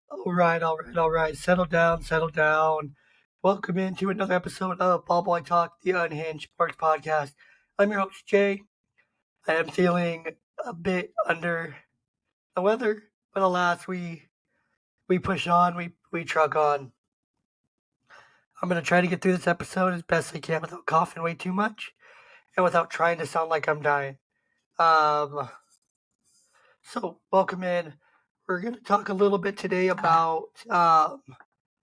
All right. Settle down, settle down. Welcome into another episode of Ball Boy Talk, the Unhinged Sports Podcast. I'm your host, Jay. I am feeling a bit under the weather, but alas, we push on, we truck on. I'm gonna try to get through this episode as best I can without coughing way too much and without trying to sound like I'm dying. Um, so welcome in. We're gonna talk a little bit today about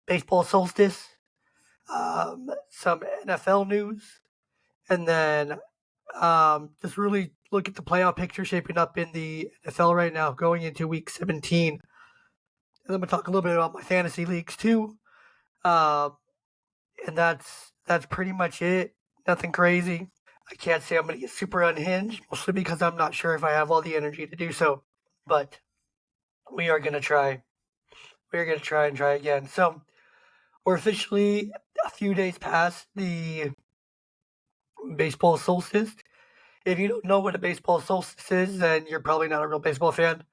baseball solstice, some NFL news, and then just really look at the playoff picture shaping up in the NFL right now, going into Week 17. And I'm gonna talk a little bit about my fantasy leagues too, um, and that's pretty much it. Nothing crazy. I can't say I'm gonna get super unhinged, mostly because I'm not sure if I have all the energy to do so. But we are gonna try. We're gonna try and try again. So we're officially a few days past the baseball solstice. If you don't know what a baseball solstice is, then you're probably not a real baseball fan.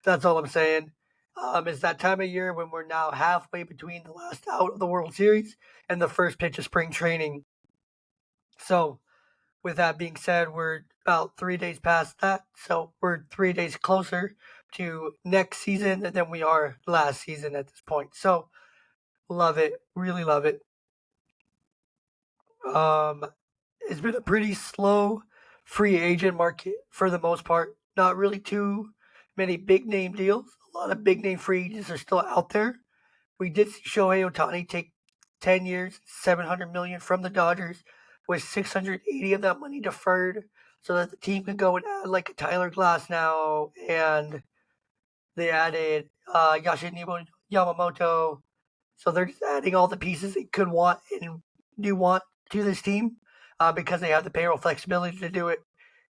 That's all I'm saying. It's that time of year when we're now halfway between the last out of the World Series and the first pitch of spring training. So, with that being said, we're about 3 days past that. So, we're 3 days closer to next season than we are last season at this point. So, love it. Really love it. Um, it's been a pretty slow free agent market for the most part. Not really too many big name deals. A lot of big name free agents are still out there. We did see Shohei Ohtani take 10 years, 700 million from the Dodgers, with 680 of that money deferred, so that the team can go and add like a Tyler Glass now, and they added Yashinimo Yamamoto. So they're just adding all the pieces they could want and do want to this team because they have the payroll flexibility to do it.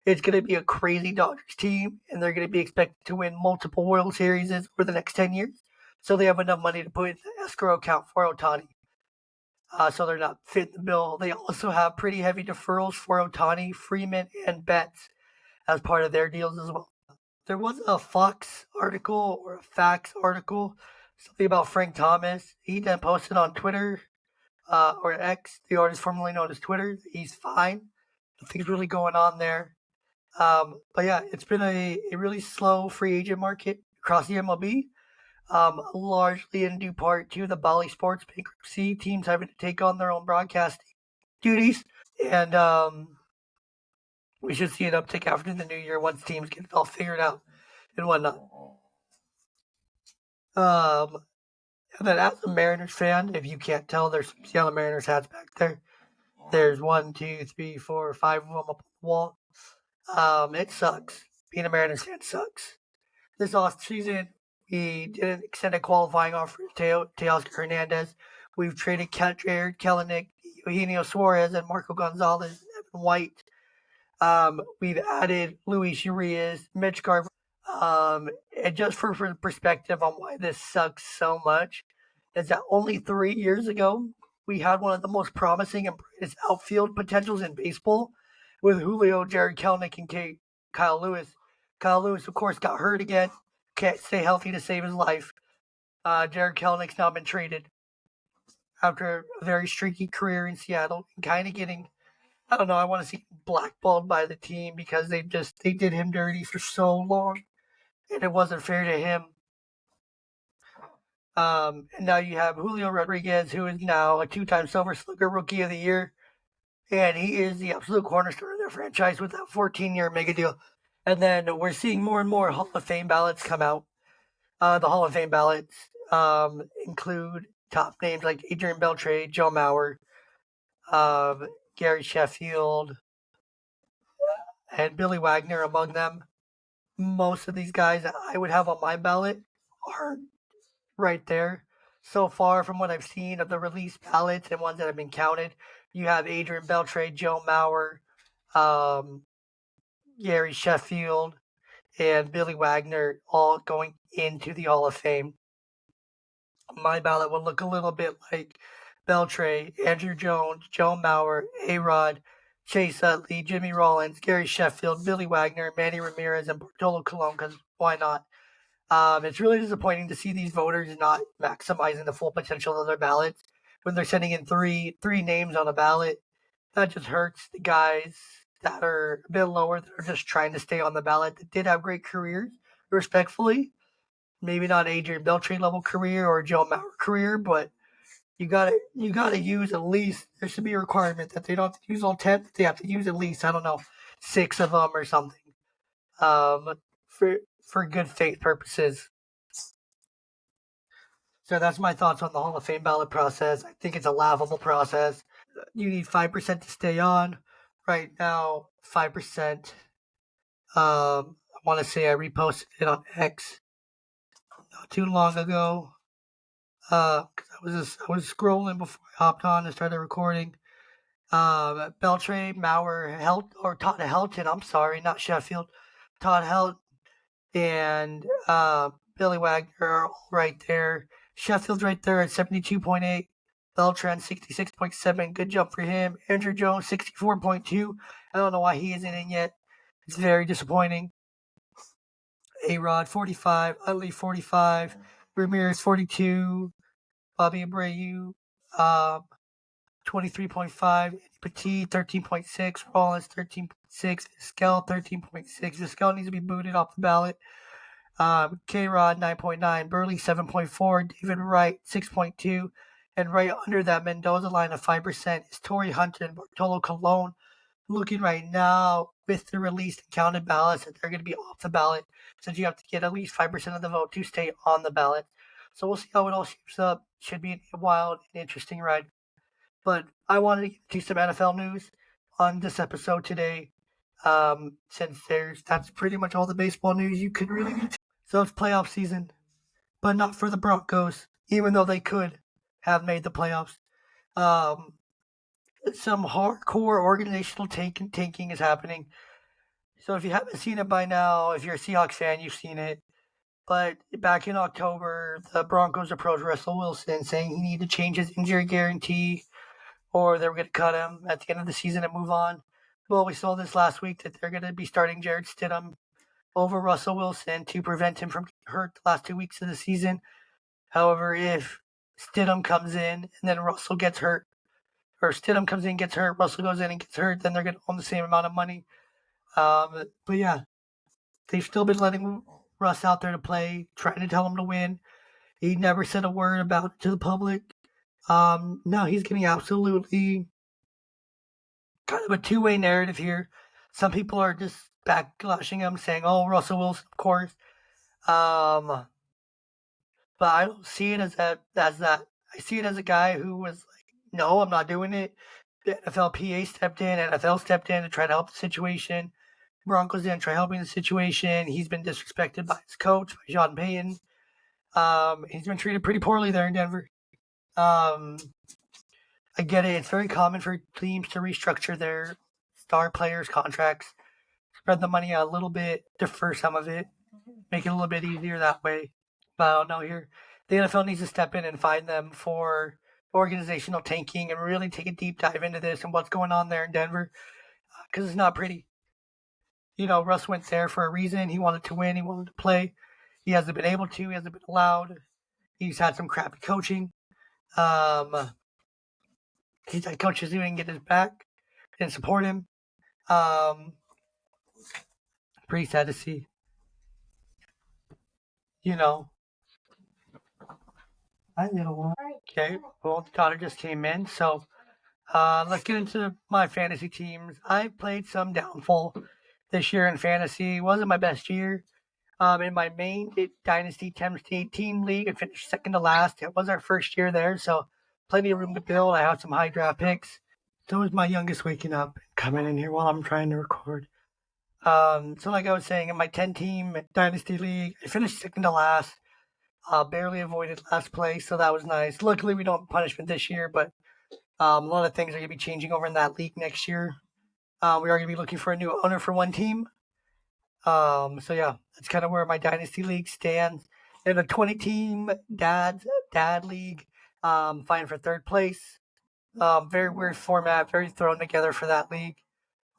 It's going to be a crazy Dodgers team, and they're going to be expected to win multiple World Series over the next 10 years. So they have enough money to put in the escrow account for Ohtani. So they're not fitting the bill. They also have pretty heavy deferrals for Ohtani, Freeman, and Betts as part of their deals as well. There was a Fox article or a Fax article, something about Frank Thomas. He then posted on Twitter or X, the artist formerly known as Twitter. He's fine. Nothing's really going on there. But yeah, it's been a really slow free agent market across the MLB, largely in due part to the Bally Sports bankruptcy, teams having to take on their own broadcasting duties. And we should see an uptick after the new year once teams get it all figured out and whatnot. Um, and then as a Mariners fan, if you can't tell, there's some Seattle Mariners hats back there. There's 1, 2, 3, 4, 5 of them up on the wall. It sucks. Being a Mariners fan sucks. This off season, we didn't extend a qualifying offer to Teoscar Hernandez. We've traded Jared Kelenic, Eugenio Suarez, and Marco Gonzalez, and Evan White. We've added Luis Urias, Mitch Garver. And just for perspective on why this sucks so much, is that only 3 years ago, we had one of the most promising and brightest outfield potentials in baseball with Julio, Jared Kelenic, and Kyle Lewis. Kyle Lewis, of course, got hurt again. Can't stay healthy to save his life. Jared Kelenick's now been traded after a very streaky career in Seattle and kind of getting, I don't know, I want to see blackballed by the team because they did him dirty for so long and it wasn't fair to him. And now you have Julio Rodriguez, who is now a 2-time Silver Slugger Rookie of the Year, and he is the absolute cornerstone of their franchise with that 14-year mega deal. And then we're seeing more and more Hall of Fame ballots come out. The Hall of Fame ballots include top names like Adrian Beltre, Joe Mauer, Gary Sheffield, and Billy Wagner among them. Most of these guys that I would have on my ballot are right there. So far, from what I've seen of the released ballots and ones that have been counted, you have Adrian Beltre, Joe Mauer, Gary Sheffield, and Billy Wagner all going into the Hall of Fame. My ballot will look a little bit like Beltre, Andrew Jones, Joe Mauer, A-Rod, Chase Utley, Jimmy Rollins, Gary Sheffield, Billy Wagner, Manny Ramirez, and Bartolo Colon, because why not? It's really disappointing to see these voters not maximizing the full potential of their ballots when they're sending in three names on a ballot. That just hurts the guys that are a bit lower that are just trying to stay on the ballot that did have great careers, respectfully. Maybe not Adrian Beltre level career or Joe Mauer career, but you gotta use at least. There should be a requirement that they don't have to use all 10. They have to use at least, I don't know, 6 of them or something. For good faith purposes. So that's my thoughts on the Hall of Fame ballot process. I think it's a laughable process. You need 5% to stay on. Right now, 5%. I want to say I reposted it on X not too long ago. 'Cause I was scrolling before I hopped on and started recording. Beltray, Mauer, or Todd Helton. I'm sorry, not Sheffield. Todd Helton and Billy Wagner are all right there. Sheffield's right there at 72.8. Beltran 66.7. Good jump for him. Andrew Jones 64.2. I don't know why he isn't in yet. It's very disappointing. A-Rod 45. Utley 45. Ramirez 42. Bobby Abreu 23.5. Petit 13.6. Rollins 13.6. Vizquel 13.6. Vizquel needs to be booted off the ballot. K-Rod 9.9, Burley 7.4, David Wright 6.2, and right under that Mendoza line of 5% is Torrey Hunter and Bartolo Colon. Looking right now with the released and counted ballots that they're going to be off the ballot since you have to get at least 5% of the vote to stay on the ballot. So we'll see how it all shapes up. Should be a wild and interesting ride. But I wanted to get to some NFL news on this episode today. Since that's pretty much all the baseball news you could really get to. So it's playoff season, but not for the Broncos, even though they could have made the playoffs. Um, some hardcore organizational tanking is happening. So if you haven't seen it by now, if you're a Seahawks fan, you've seen it. But back in October, the Broncos approached Russell Wilson saying he needed to change his injury guarantee or they were going to cut him at the end of the season and move on. Well, we saw this last week that they're going to be starting Jared Stidham over Russell Wilson to prevent him from getting hurt the last 2 weeks of the season. However, if Stidham comes in and then Russell gets hurt, or Stidham comes in and gets hurt, Russell goes in and gets hurt, then they're going to own the same amount of money. But yeah, they've still been letting Russ out there to play, trying to tell him to win. He never said a word about it to the public. No, he's getting absolutely kind of a two-way narrative here. Some people are just backlashing him, saying, "Oh, Russell Wilson, of course." But I don't see it as that. I see it as a guy who was like, "No, I'm not doing it." The NFLPA stepped in, NFL stepped in to try to help the situation. Broncos didn't try helping the situation. He's been disrespected by his coach, by Sean Payton. He's been treated pretty poorly there in Denver. I get it. It's very common for teams to restructure their star players' contracts, spread the money out a little bit, defer some of it, make it a little bit easier that way. But I don't know here. The NFL needs to step in and find them for organizational tanking and really take a deep dive into this and what's going on there in Denver because it's not pretty. You know, Russ went there for a reason. He wanted to win. He wanted to play. He hasn't been able to. He hasn't been allowed. He's had some crappy coaching. He's had coaches who didn't get his back, didn't support him. Pretty sad to see. You know. Okay, well, the daughter just came in, so let's get into my fantasy teams. I played some downfall this year in fantasy. It wasn't my best year. In my main Dynasty 10 league, I finished second to last. It was our first year there, so plenty of room to build. I have some high draft picks. So is my youngest waking up, coming in here while I'm trying to record. So like I was saying, in my 10-team Dynasty league, I finished second to last. Barely avoided last place, so that was nice. Luckily, we don't have punishment this year, but a lot of things are going to be changing over in that league next year. We are going to be looking for a new owner for one team. So yeah, that's kind of where my Dynasty League stands. In a 20-team dad league, fighting for third place. Very weird format, very thrown together for that league.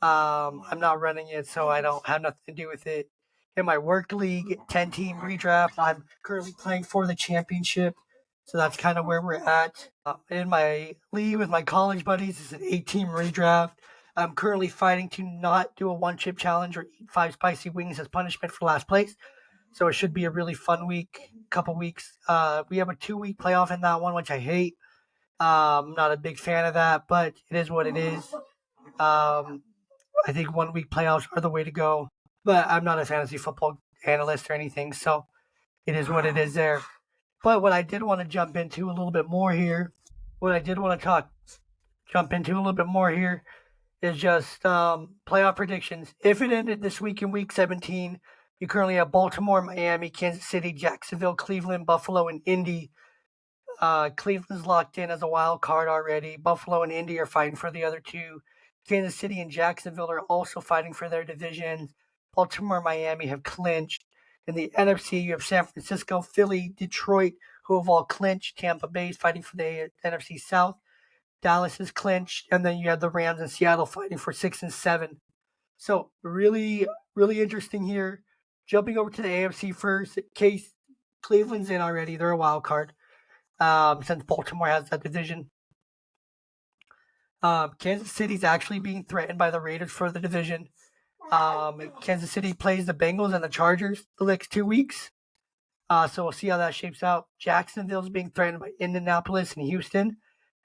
I'm not running it, so I don't have nothing to do with it. in my work league, 10-team redraft. I'm currently playing for the championship, so that's kind of where we're at. In my league with my college buddies, it's an 8-team redraft. I'm currently fighting to not do a one-chip challenge or eat 5 spicy wings as punishment for last place. So it should be a really fun couple weeks. We have a 2-week playoff in that one, which I hate. I'm not a big fan of that, but it is what it is. I think 1-week playoffs are the way to go. But I'm not a fantasy football analyst or anything, so it is what it is there. But what I did want to jump into a little bit more here, is just playoff predictions. If it ended this week in Week 17, you currently have Baltimore, Miami, Kansas City, Jacksonville, Cleveland, Buffalo, and Indy. Cleveland's locked in as a wild card already. Buffalo and Indy are fighting for the other two. Kansas City and Jacksonville are also fighting for their divisions. Baltimore and Miami have clinched. In the NFC, you have San Francisco, Philly, Detroit, who have all clinched. Tampa Bay is fighting for the NFC South. Dallas is clinched. And then you have the Rams and Seattle fighting for 6 and 7. So really, really interesting here. Jumping over to the AFC first, in case Cleveland's in already. They're a wild card. Since Baltimore has that division. Kansas City's actually being threatened by the Raiders for the division. Kansas City plays the Bengals and the Chargers the next 2 weeks. So we'll see how that shapes out. Jacksonville's being threatened by Indianapolis and Houston.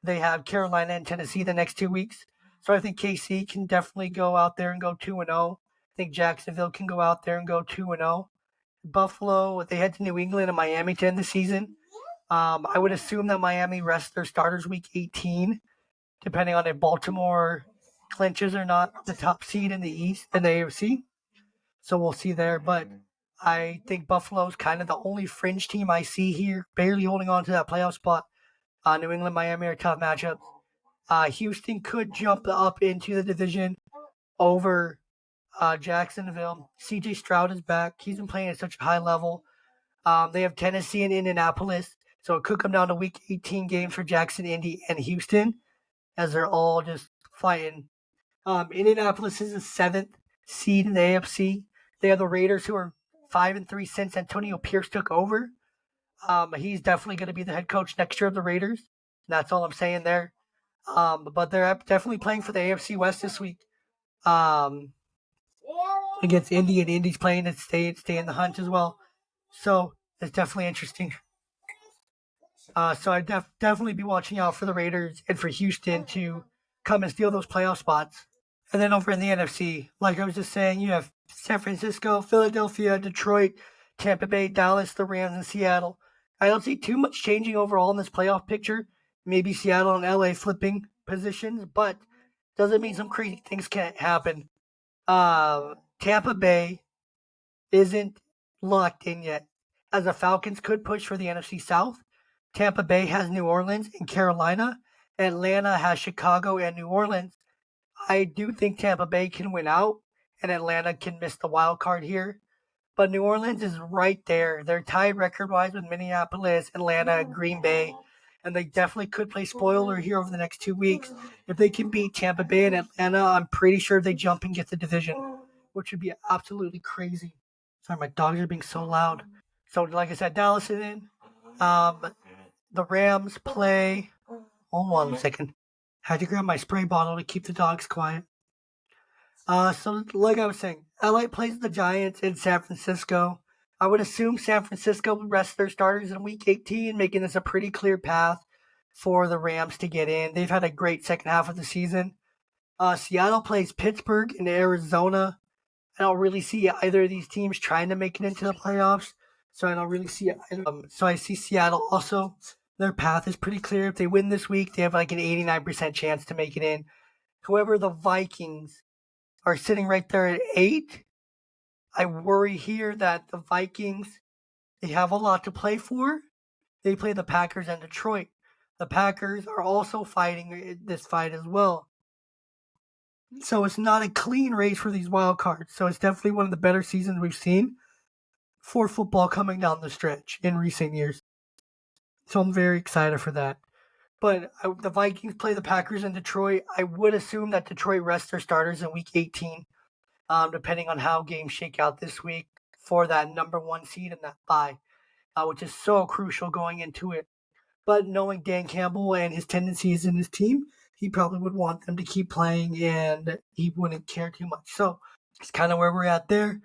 They have Carolina and Tennessee the next 2 weeks. So I think KC can definitely go out there and go 2-0. I think Jacksonville can go out there and go 2-0. Buffalo, they head to New England and Miami to end the season. I would assume that Miami rests their starters week 18, depending on if Baltimore clinches or not the top seed in the East and the AFC. So we'll see there. But I think Buffalo's kind of the only fringe team I see here, barely holding on to that playoff spot. New England, Miami are tough matchups. Houston could jump up into the division over Jacksonville. CJ Stroud is back. He's been playing at such a high level. They have Tennessee and Indianapolis. So it could come down to Week 18 games for Jackson, Indy, and Houston, as they're all just fighting. Indianapolis is the 7th seed in the AFC. They have the Raiders, who are 5-3 since Antonio Pierce took over. He's definitely going to be the head coach next year of the Raiders. That's all I'm saying there. But they're definitely playing for the AFC West this week against Indy, and Indy's playing to stay in the hunt as well. So it's definitely interesting. So I'd definitely be watching out for the Raiders and for Houston to come and steal those playoff spots. And then over in the NFC, like I was just saying, you have San Francisco, Philadelphia, Detroit, Tampa Bay, Dallas, the Rams, and Seattle. I don't see too much changing overall in this playoff picture. Maybe Seattle and LA flipping positions, but doesn't mean some crazy things can't happen. Tampa Bay isn't locked in yet, as the Falcons could push for the NFC South. Tampa Bay has New Orleans and Carolina. Atlanta has Chicago and New Orleans. I do think Tampa Bay can win out, and Atlanta can miss the wild card here. But New Orleans is right there. They're tied record-wise with Minneapolis, Atlanta, Green Bay, and they definitely could play spoiler here over the next 2 weeks. If they can beat Tampa Bay and Atlanta, I'm pretty sure they jump and get the division, which would be absolutely crazy. Sorry, my dogs are being so loud. So, like I said, Dallas is in. The Rams play. Hold on a second. Had to grab my spray bottle to keep the dogs quiet. So like I was saying, LA plays the Giants in San Francisco. I would assume San Francisco will rest their starters in Week 18, making this a pretty clear path for the Rams to get in. They've had a great second half of the season. Seattle plays Pittsburgh and Arizona. I don't really see either of these teams trying to make it into the playoffs, so I don't really see it. So I see Seattle also. Their path is pretty clear. If they win this week, they have like an 89% chance to make it in. However, the Vikings are sitting right there at 8. I worry here that the Vikings, they have a lot to play for. They play the Packers and Detroit. The Packers are also fighting this fight as well. So it's not a clean race for these wild cards. So it's definitely one of the better seasons we've seen for football coming down the stretch in recent years. So I'm very excited for that. But the Vikings play the Packers in Detroit. I would assume that Detroit rests their starters in Week 18, depending on how games shake out this week. for that number one seed in that bye, which is so crucial going into it. But knowing Dan Campbell and his tendencies in his team, he probably would want them to keep playing and he wouldn't care too much. So it's kind of where we're at there.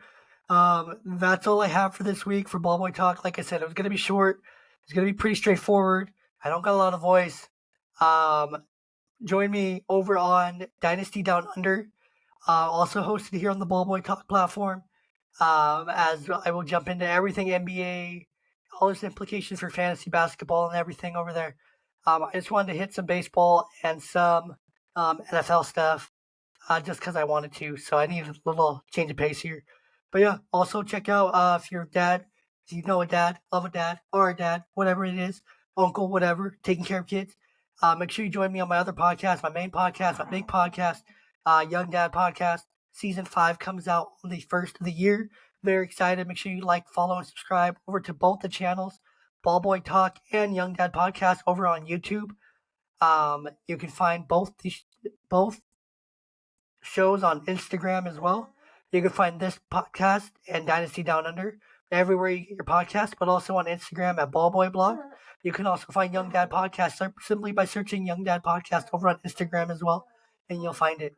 That's all I have for this week for Ball Boy Talk. Like I said, it was going to be short. It's going to be pretty straightforward. I don't got a lot of voice. Join me over on Dynasty Down Under, also hosted here on the Ball Boy Talk platform, as I will jump into everything NBA, all its implications for fantasy basketball and everything over there. I just wanted to hit some baseball and some NFL stuff just because I wanted to. So I need a little change of pace here. But yeah, also check out if you're a dad, if you know a dad, love a dad, or a dad, whatever it is, uncle, whatever, taking care of kids. Make sure you join me on my other podcast, my main podcast, my big podcast, Young Dad Podcast. Season 5 comes out on the 1st of the year. Very excited. Make sure you like, follow, and subscribe over to both the channels, Ball Boy Talk and Young Dad Podcast over on YouTube. You can find both shows on Instagram as well. You can find this podcast and Dynasty Down Under everywhere you get your podcast, but also on Instagram at Ballboy Blog. You can also find Young Dad Podcast simply by searching Young Dad Podcast over on Instagram as well, and you'll find it.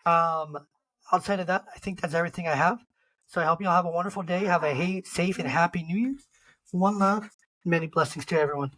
Outside of that, I think that's everything I have. So I hope you all have a wonderful day. Have a safe and happy New Year's. One love, many blessings to everyone.